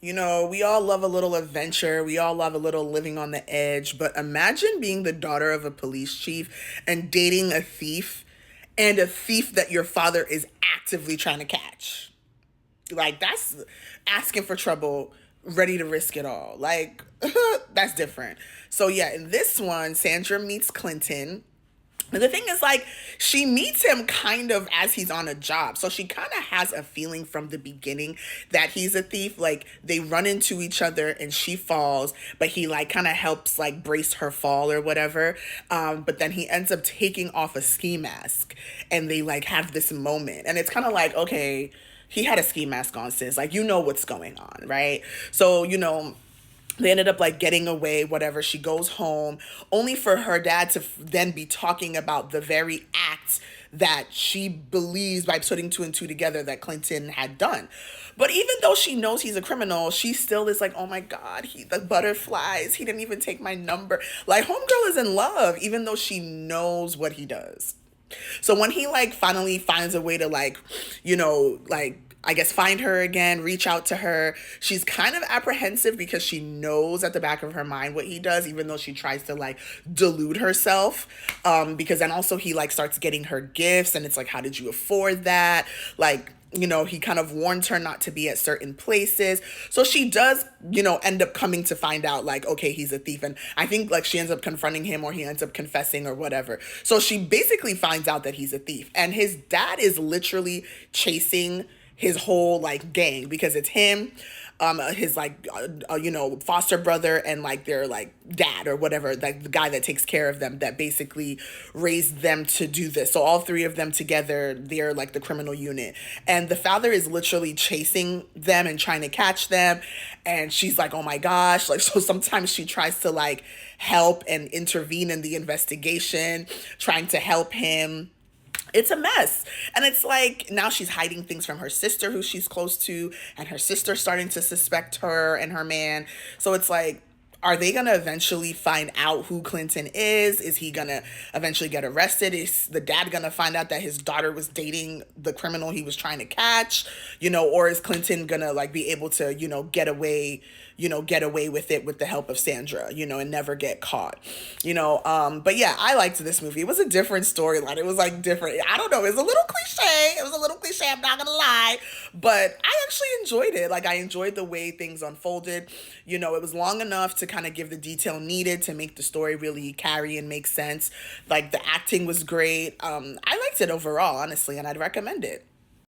You know, we all love a little adventure. We all love a little living on the edge. But imagine being the daughter of a police chief and dating a thief, and a thief that your father is actively trying to catch. Like, that's asking for trouble, ready to risk it all. Like, that's different. So, yeah, in this one, Sandra meets Clinton. And the thing is, like, she meets him kind of as he's on a job. So she kind of has a feeling from the beginning that he's a thief. Like, they run into each other and she falls, but he, like, kind of helps, like, brace her fall or whatever. But then he ends up taking off a ski mask and they, like, have this moment. And it's kind of like, okay, he had a ski mask on, sis. Like, you know what's going on, right? So, they ended up like getting away, whatever. She goes home only for her dad to then be talking about the very act that she believes, by putting two and two together, that Clinton had done. But even though she knows he's a criminal, she still is like, oh my God, the butterflies, he didn't even take my number. Like, homegirl is in love, even though she knows what he does. So when he like finally finds a way to like, like, I guess, find her again, reach out to her, she's kind of apprehensive because she knows at the back of her mind what he does, even though she tries to like delude herself. Because then also he like starts getting her gifts and it's like, how did you afford that? Like, he kind of warns her not to be at certain places. So she does, end up coming to find out, like, okay, he's a thief. And I think, like, she ends up confronting him or he ends up confessing or whatever. So she basically finds out that he's a thief. And his dad is literally chasing his whole, like, gang because it's him, his like foster brother and like their like dad or whatever, like the guy that takes care of them, that basically raised them to do this. So all three of them together, they're like the criminal unit, and the father is literally chasing them and trying to catch them. And she's like, oh my gosh, like, so sometimes she tries to like help and intervene in the investigation, trying to help him. It's a mess. And it's like now she's hiding things from her sister who she's close to, and her sister starting to suspect her and her man. So it's like, are they going to eventually find out who Clinton is? Is he going to eventually get arrested? Is the dad going to find out that his daughter was dating the criminal he was trying to catch? Or is Clinton going to like be able to, get away with it with the help of Sandra, and never get caught, but yeah, I liked this movie. It was a different storyline. It was like different. I don't know. It was a little cliche. It was a little cliche. I'm not going to lie, but I actually enjoyed it. Like, I enjoyed the way things unfolded. It was long enough to kind of give the detail needed to make the story really carry and make sense. Like, the acting was great. I liked it overall, honestly, and I'd recommend it.